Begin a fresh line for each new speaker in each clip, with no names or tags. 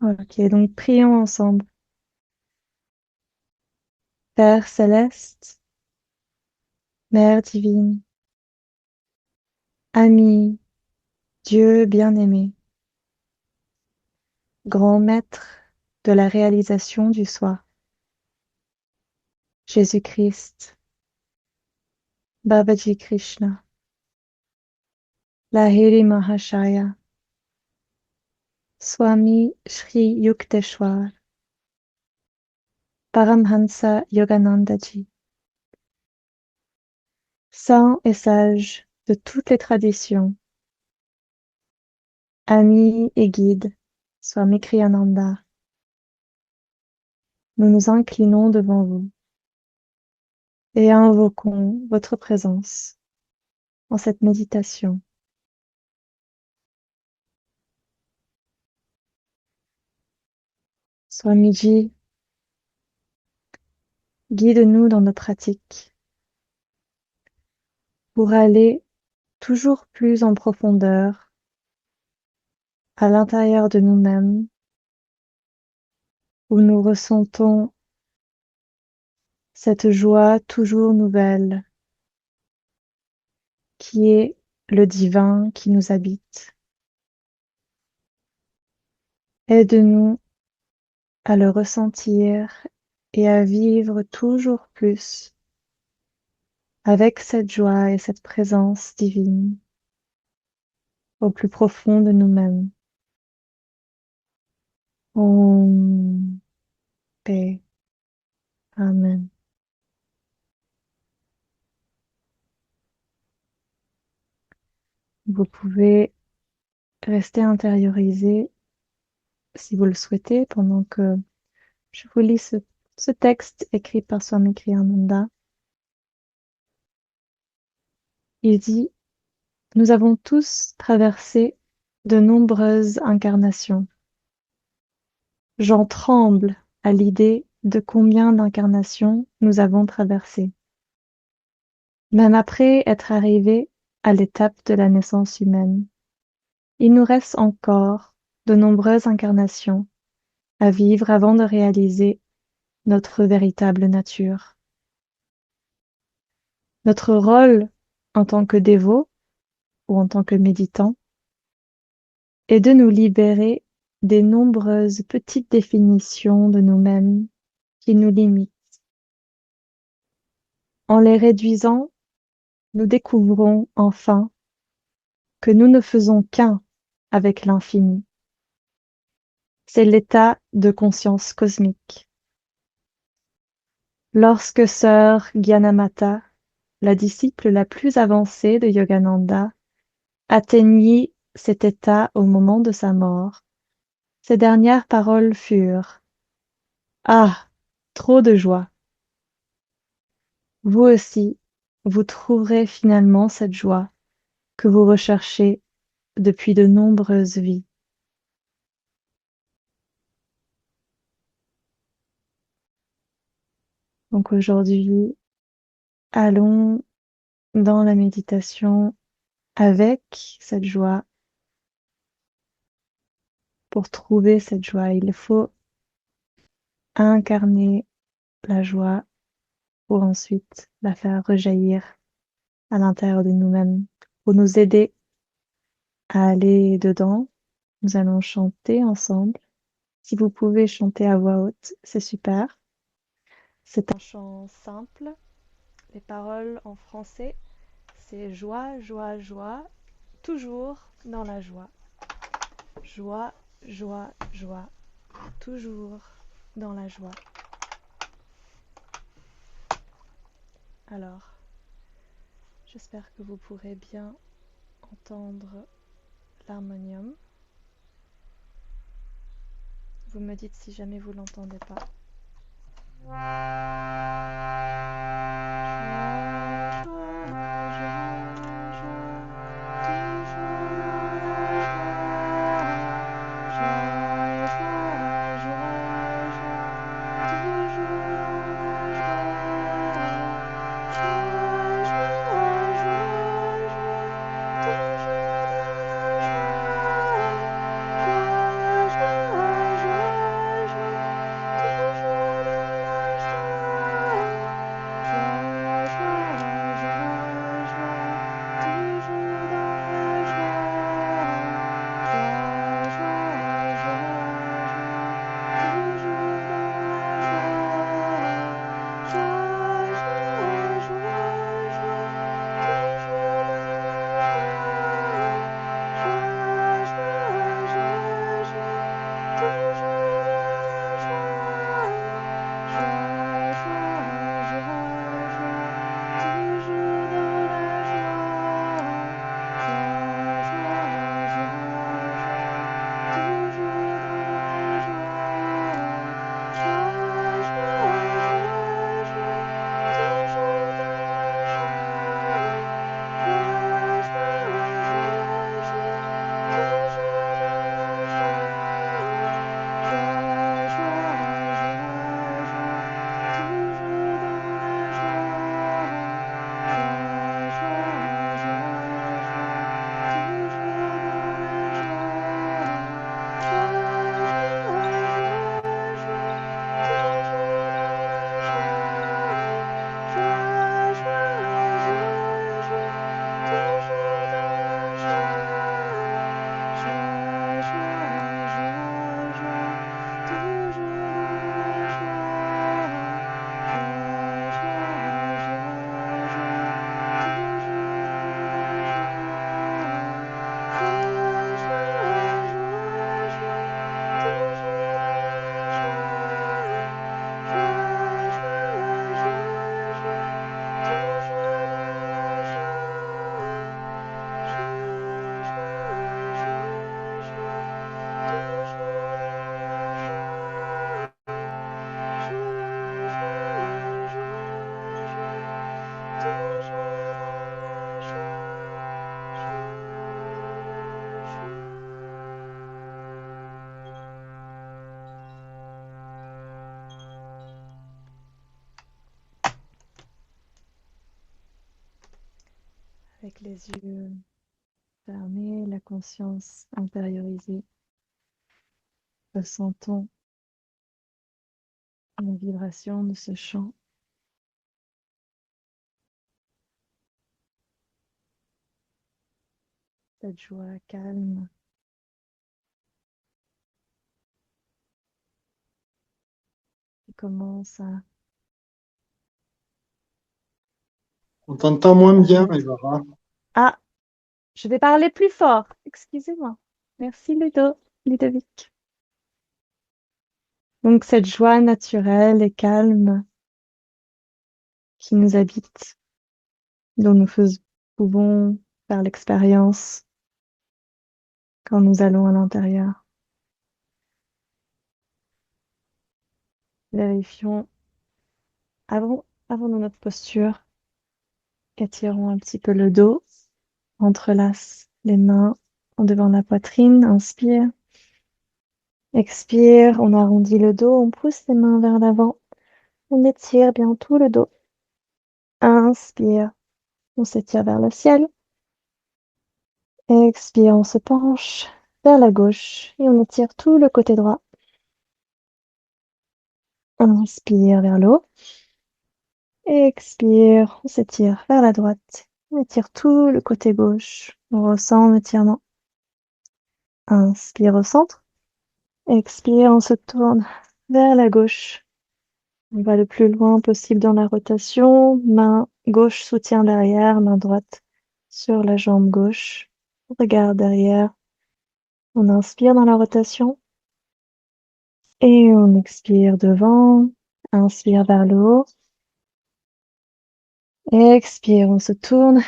Ok, donc prions ensemble. Père céleste, Mère divine, ami, Dieu bien-aimé, grand maître de la réalisation du soi, Jésus-Christ, Babaji Krishna, Lahiri Mahashaya, Swami Shri Yukteswar, Paramhansa Yoganandaji, saints et sages de toutes les traditions, amis et guides, Swami Kriyananda, nous nous inclinons devant vous et invoquons votre présence en cette méditation. Swamiji, guide-nous dans nos pratiques pour aller toujours plus en profondeur à l'intérieur de nous-mêmes, où nous ressentons cette joie toujours nouvelle qui est le divin qui nous habite. Aide-nous à le ressentir et à vivre toujours plus avec cette joie et cette présence divine au plus profond de nous-mêmes. Om paix. Amen. Vous pouvez rester intériorisé si vous le souhaitez pendant que je vous lis ce texte écrit par Swami Kriyananda. Il dit: nous avons tous traversé de nombreuses incarnations. J'en tremble à l'idée de combien d'incarnations nous avons traversées. Même après être arrivés à l'étape de la naissance humaine, il nous reste encore de nombreuses incarnations à vivre avant de réaliser notre véritable nature. Notre rôle en tant que dévot ou en tant que méditant est de nous libérer des nombreuses petites définitions de nous-mêmes qui nous limitent. En les réduisant, nous découvrons enfin que nous ne faisons qu'un avec l'infini. C'est l'état de conscience cosmique. Lorsque sœur Gyanamata, la disciple la plus avancée de Yogananda, atteignit cet état au moment de sa mort, ses dernières paroles furent: ah, trop de joie! Vous aussi, vous trouverez finalement cette joie que vous recherchez depuis de nombreuses vies. Donc aujourd'hui, allons dans la méditation avec cette joie. Pour trouver cette joie, il faut incarner la joie pour ensuite la faire rejaillir à l'intérieur de nous-mêmes. Pour nous aider à aller dedans, nous allons chanter ensemble. Si vous pouvez chanter à voix haute, c'est super. C'est un chant simple. Les paroles en français, c'est joie, joie, joie, toujours dans la joie. Joie, joie, joie, toujours dans la joie. Alors, j'espère que vous pourrez bien entendre l'harmonium. Vous me dites si jamais vous l'entendez pas. Les yeux fermés, la conscience intériorisée, ressentons la vibration de ce chant, cette joie calme qui commence à
On t'entend moins bien,
apparaître.
Ilara.
Ah, je vais parler plus fort. Excusez-moi. Merci Ludovic. Donc cette joie naturelle et calme qui nous habite, dont pouvons faire l'expérience quand nous allons à l'intérieur. Vérifions avant dans notre posture, étirons un petit peu le dos, entrelace les mains en devant la poitrine, inspire, expire, on arrondit le dos, on pousse les mains vers l'avant, on étire bien tout le dos. Inspire, on s'étire vers le ciel. Expire, on se penche vers la gauche et on étire tout le côté droit. Inspire vers le haut. Expire, on s'étire vers la droite. On étire tout le côté gauche. On ressent l'étirement. Inspire au centre. Expire, on se tourne vers la gauche. On va le plus loin possible dans la rotation. Main gauche soutient derrière, main droite sur la jambe gauche. Regard derrière. On inspire dans la rotation. Et on expire devant. Inspire vers le haut. Expire, on se tourne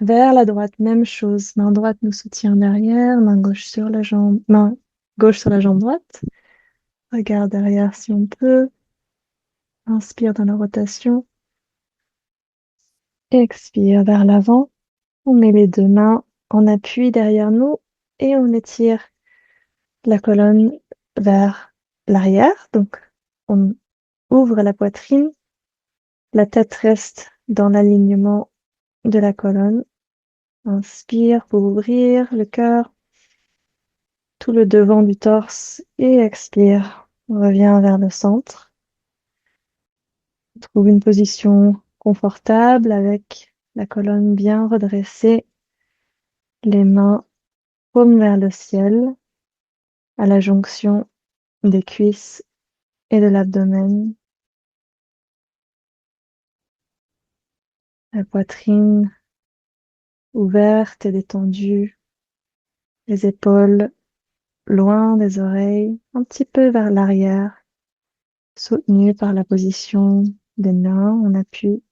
vers la droite. Même chose. Main droite nous soutient derrière. Main gauche sur la jambe. Main gauche sur la jambe droite. Regard derrière si on peut. Inspire dans la rotation. Expire vers l'avant. On met les deux mains en appui derrière nous et on étire la colonne vers l'arrière. Donc, on ouvre la poitrine. La tête reste dans l'alignement de la colonne. Inspire pour ouvrir le cœur, tout le devant du torse et expire. On revient vers le centre. Trouve une position confortable avec la colonne bien redressée, les mains paumes vers le ciel, à la jonction des cuisses et de l'abdomen. La poitrine ouverte et détendue, les épaules loin des oreilles, un petit peu vers l'arrière, soutenues par la position des mains en appui.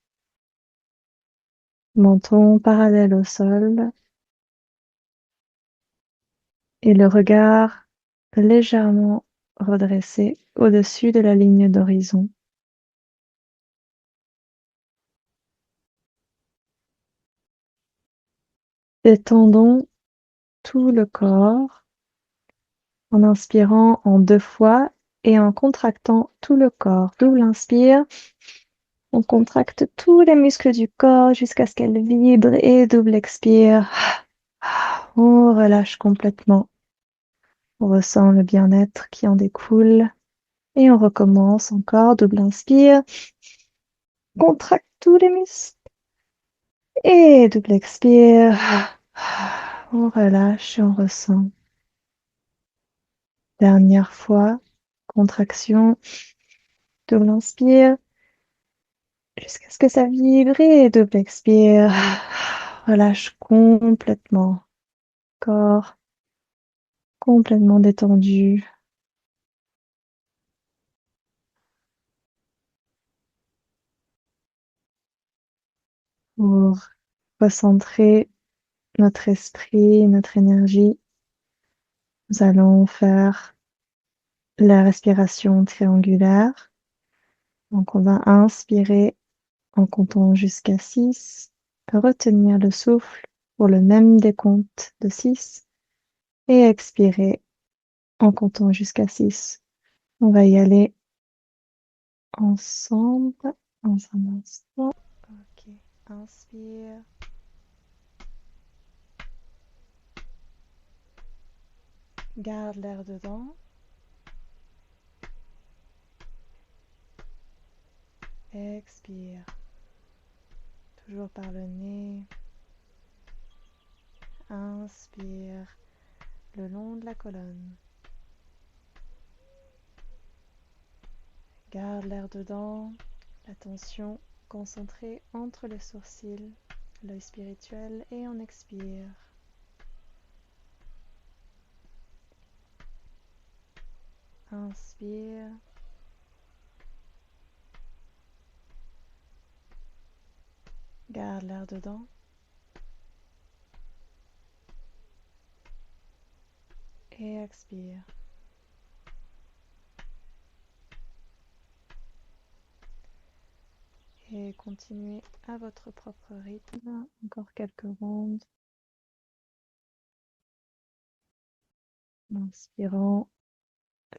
Menton parallèle au sol et le regard légèrement redressé au-dessus de la ligne d'horizon. Détendons tout le corps en inspirant en 2 fois et en contractant tout le corps. Double inspire, on contracte tous les muscles du corps jusqu'à ce qu'elles vibrent et double expire. On relâche complètement. On ressent le bien-être qui en découle. Et on recommence encore, double inspire, contracte tous les muscles. Et double expire, on relâche et on ressent. Dernière fois, contraction, double inspire, jusqu'à ce que ça vibre et double expire, relâche complètement. Corps complètement détendu pour recentrer notre esprit, notre énergie. Nous allons faire la respiration triangulaire. Donc, on va inspirer en comptant jusqu'à 6, retenir le souffle pour le même décompte de 6 et expirer en comptant jusqu'à 6. On va y aller ensemble dans un instant. Ok, inspire, Garde l'air dedans. Expire. Toujours par le nez. Inspire le long de la colonne. Garde l'air dedans. L'attention concentrée entre les sourcils, l'œil spirituel, et on expire. Inspire. Garde l'air dedans. Et expire. Et continuez à votre propre rythme. Encore quelques rondes. En inspirant,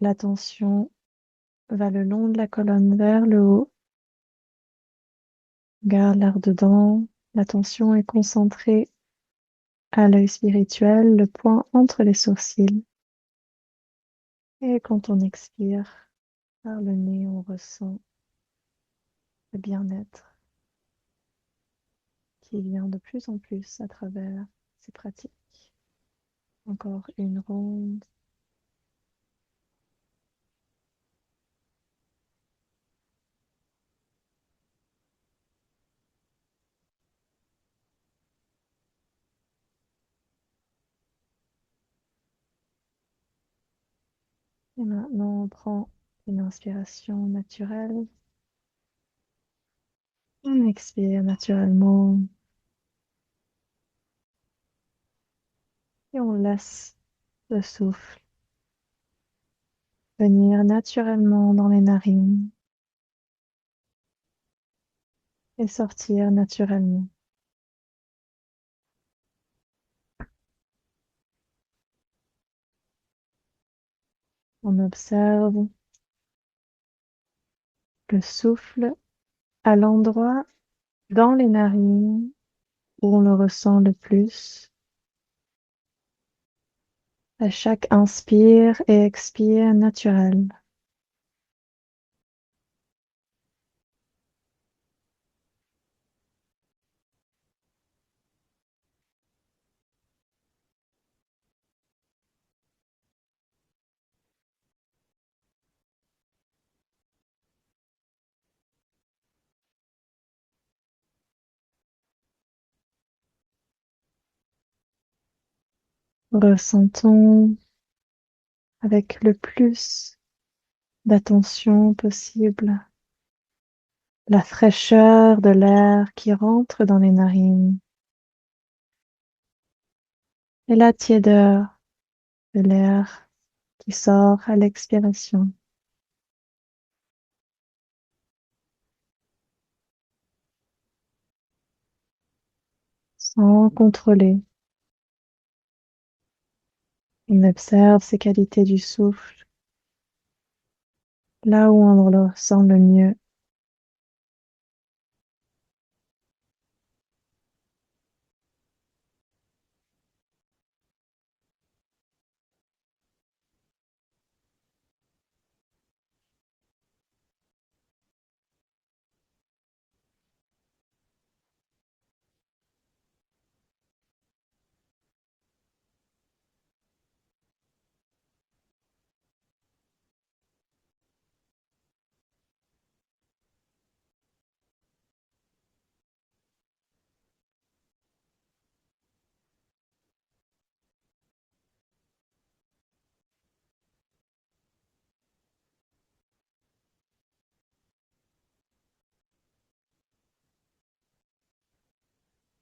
l'attention va le long de la colonne vers le haut. Garde l'air dedans. L'attention est concentrée à l'œil spirituel, le point entre les sourcils. Et quand on expire par le nez, on ressent le bien-être qui vient de plus en plus à travers ces pratiques. Encore une ronde. Et maintenant, on prend une inspiration naturelle. On expire naturellement. Et on laisse le souffle venir naturellement dans les narines et sortir naturellement. On observe le souffle à l'endroit dans les narines où on le ressent le plus. À chaque inspire et expire naturel. Ressentons avec le plus d'attention possible la fraîcheur de l'air qui rentre dans les narines et la tiédeur de l'air qui sort à l'expiration, sans contrôler. On observe ces qualités du souffle là où on le ressent le mieux.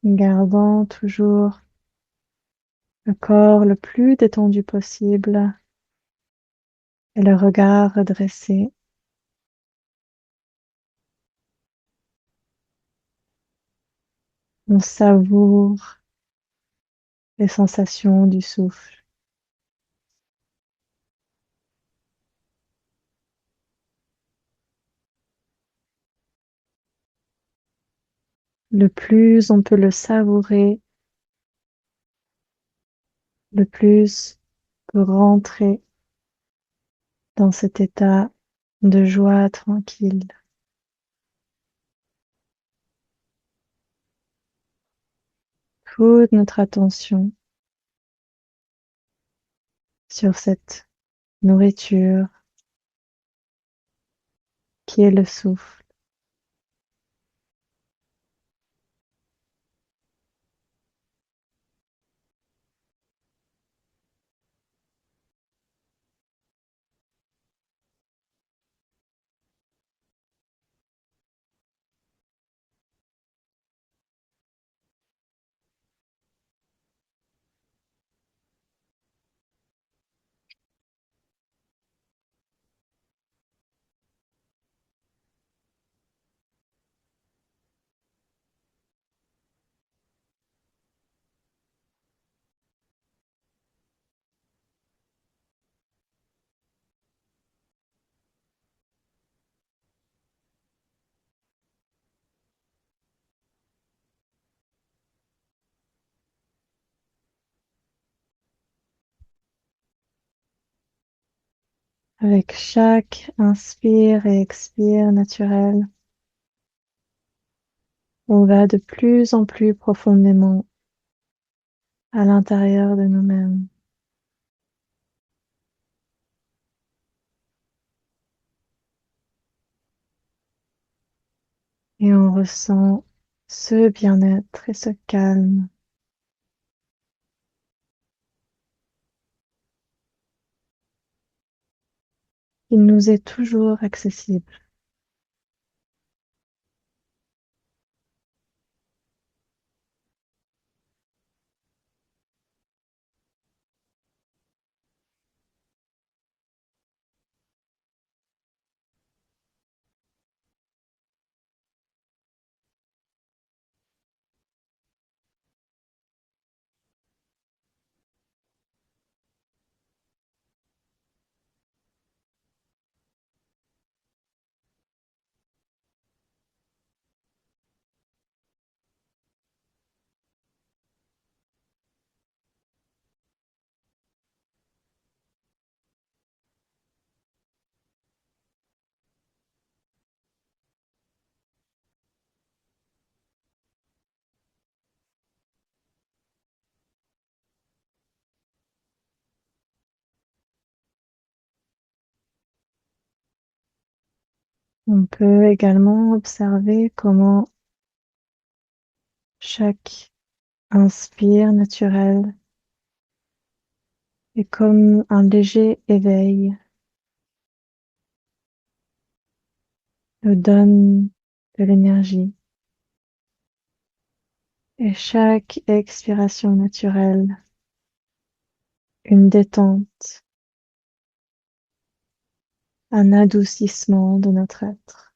Gardant toujours le corps le plus détendu possible et le regard redressé. On savoure les sensations du souffle. Le plus on peut le savourer, le plus pour rentrer dans cet état de joie tranquille. Toute notre attention sur cette nourriture qui est le souffle. Avec chaque inspire et expire naturel, on va de plus en plus profondément à l'intérieur de nous-mêmes et on ressent ce bien-être et ce calme. Il nous est toujours accessible. On peut également observer comment chaque inspire naturel est comme un léger éveil, nous donne de l'énergie. Et chaque expiration naturelle, une détente, un adoucissement de notre être.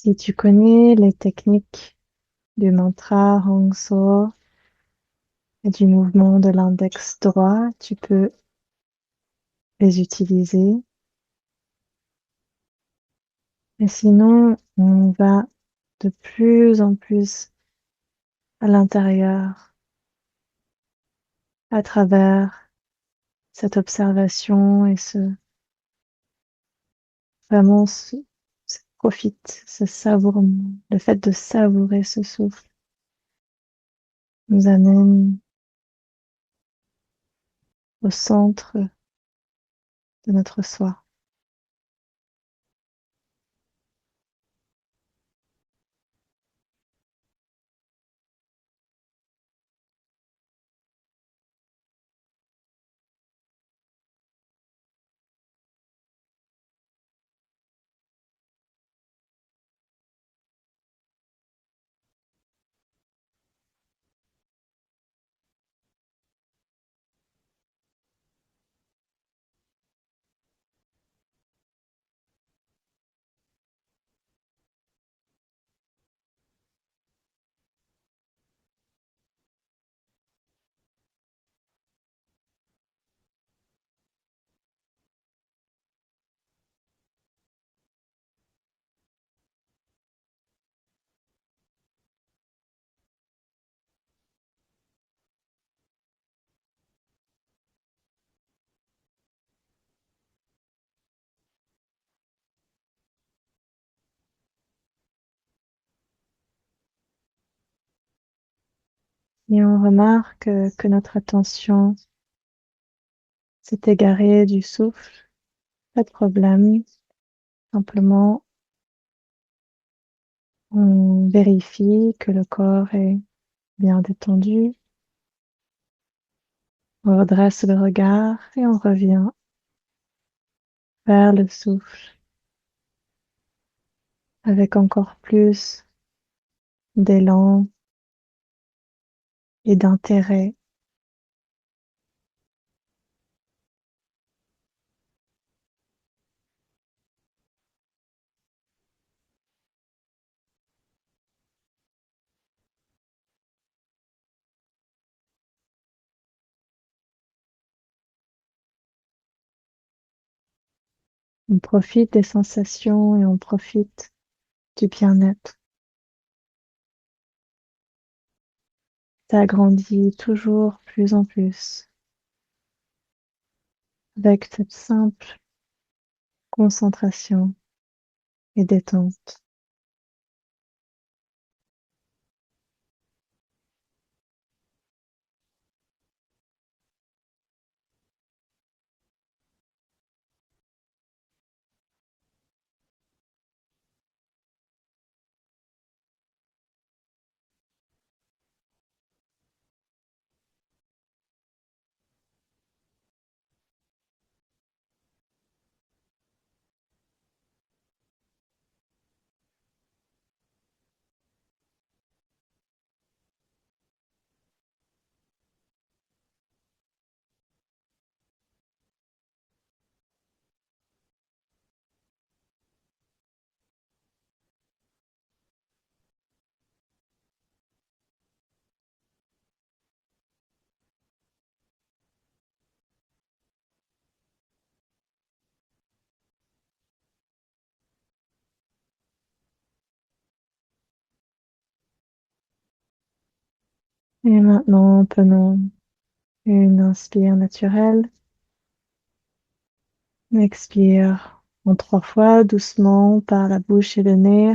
Si tu connais les techniques du mantra Hong So et du mouvement de l'index droit, tu peux les utiliser. Et sinon, on va de plus en plus à l'intérieur, à travers cette observation et vraiment profite, ce savourement, le fait de savourer ce souffle nous amène au centre de notre soi. Et on remarque que notre attention s'est égarée du souffle. Pas de problème. Simplement, on vérifie que le corps est bien détendu. On redresse le regard et on revient vers le souffle avec encore plus d'élan et d'intérêt. On profite des sensations et on profite du bien-être. Ça grandit toujours plus en plus avec cette simple concentration et détente. Et maintenant, prenons une inspire naturelle. On expire en 3 fois, doucement, par la bouche et le nez.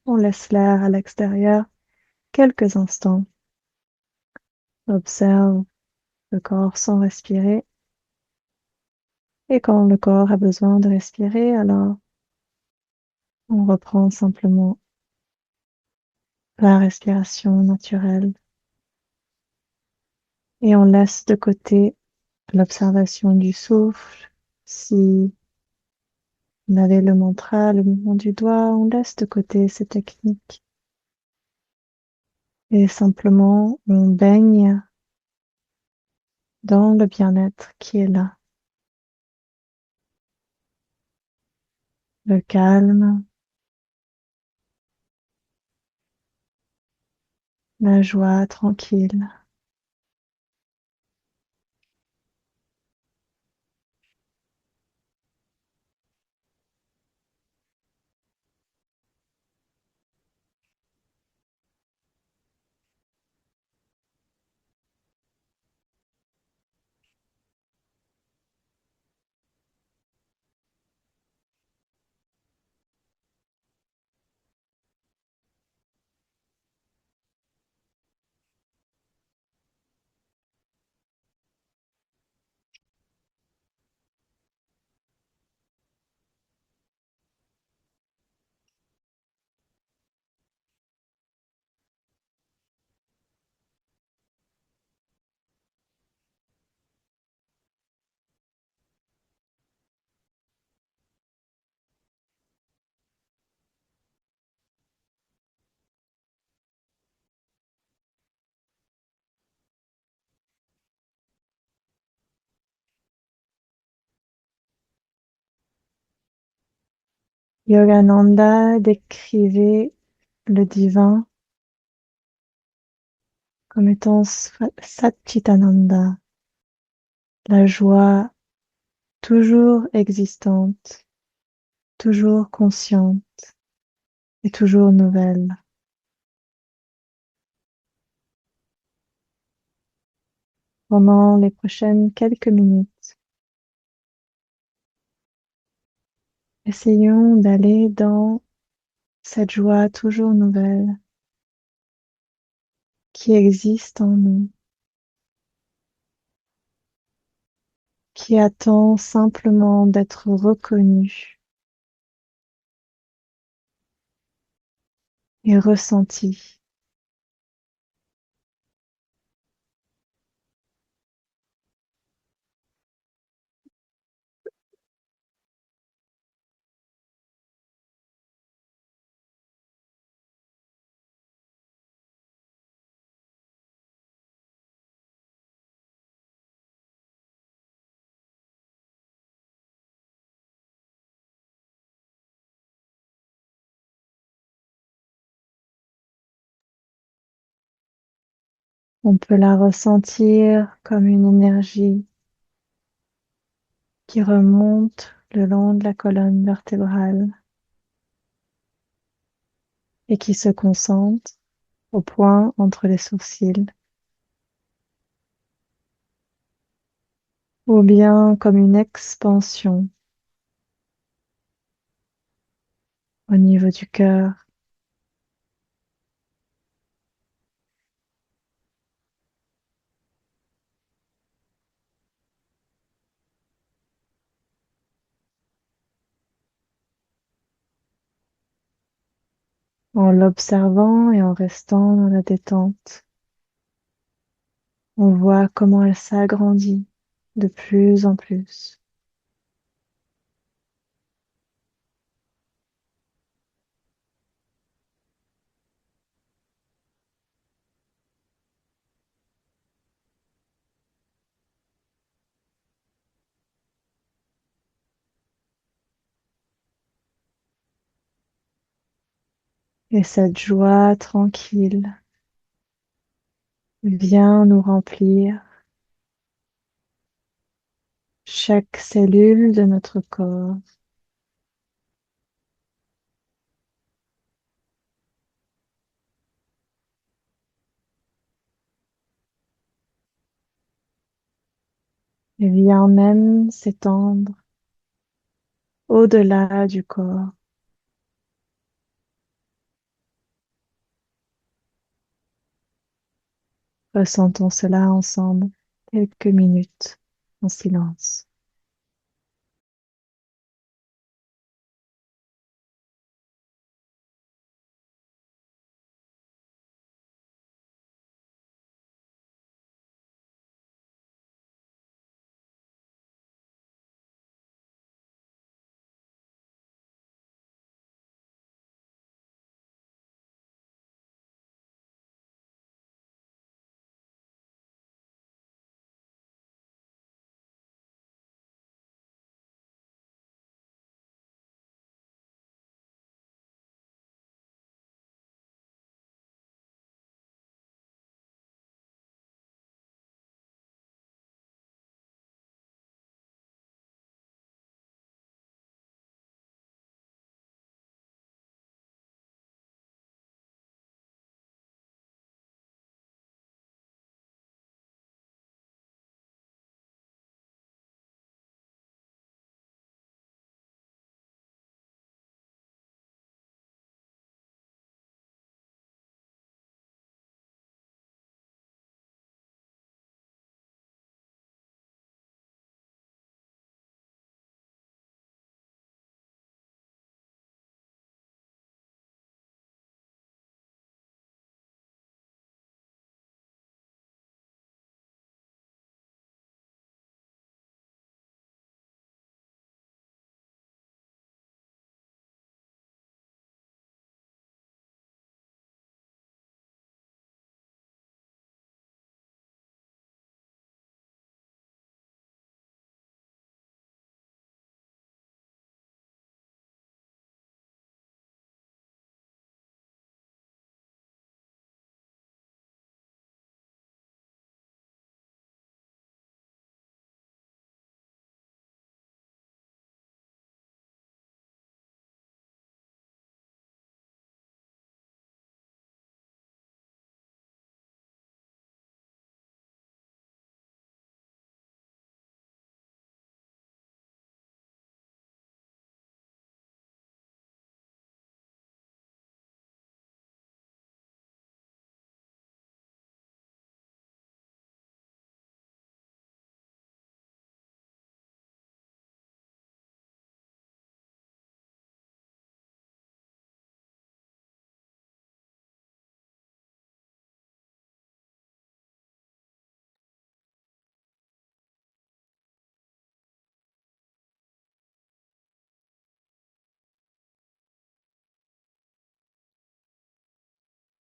On laisse l'air à l'extérieur quelques instants. Observe le corps sans respirer. Et quand le corps a besoin de respirer, alors on reprend simplement la respiration naturelle et on laisse de côté l'observation du souffle. Si on avait le mantra, le mouvement du doigt, on laisse de côté ces techniques et simplement on baigne dans le bien-être qui est là. Le calme, la joie tranquille. Yogananda décrivait le divin comme étant Satchitananda, la joie toujours existante, toujours consciente et toujours nouvelle. Pendant les prochaines quelques minutes, essayons d'aller dans cette joie toujours nouvelle, qui existe en nous, qui attend simplement d'être reconnu et ressenti. On peut la ressentir comme une énergie qui remonte le long de la colonne vertébrale et qui se concentre au point entre les sourcils, ou bien comme une expansion au niveau du cœur, en l'observant et en restant dans la détente. On voit comment elle s'agrandit de plus en plus. Et cette joie tranquille vient nous remplir chaque cellule de notre corps. Et vient même s'étendre au-delà du corps. Ressentons cela ensemble quelques minutes en silence.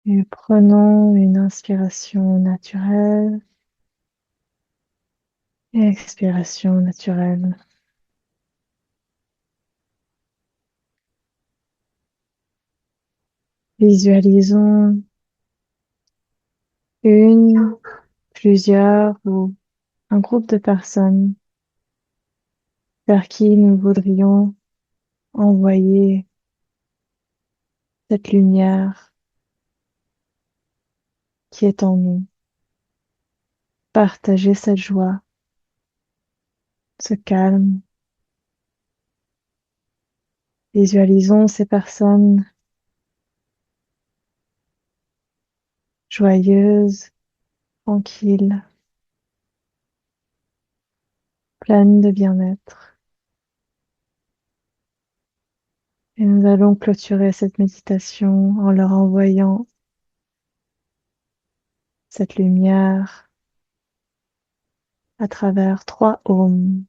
Et prenons une inspiration naturelle et expiration naturelle. Visualisons une, plusieurs ou un groupe de personnes vers qui nous voudrions envoyer cette lumière qui est en nous. Partager cette joie, ce calme. Visualisons ces personnes joyeuses, tranquilles, pleines de bien-être. Et nous allons clôturer cette méditation en leur envoyant cette lumière à travers 3 ohms.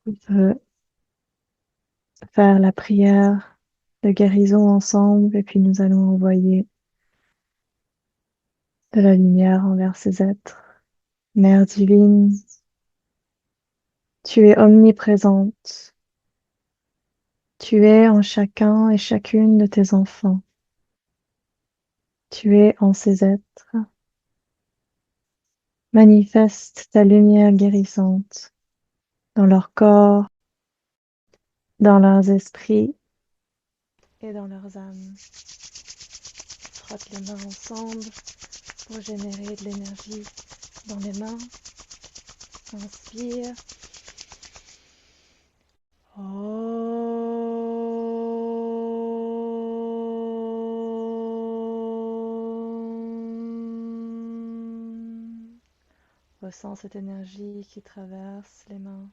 On peut faire la prière de guérison ensemble et puis nous allons envoyer de la lumière envers ces êtres. Mère divine, tu es omniprésente. Tu es en chacun et chacune de tes enfants. Tu es en ces êtres. Manifeste ta lumière guérissante dans leur corps, dans leurs esprits et dans leurs âmes. Frotte les mains ensemble pour générer de l'énergie dans les mains. Inspire. Ressens cette énergie qui traverse les mains.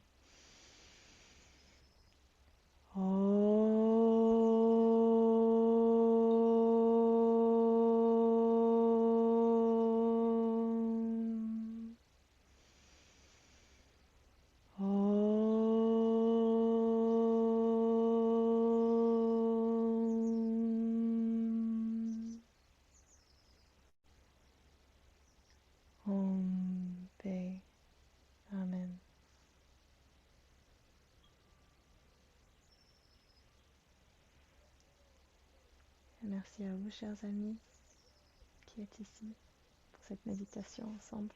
Paix. Amen. Et merci à vous, chers amis, qui êtes ici pour cette méditation ensemble.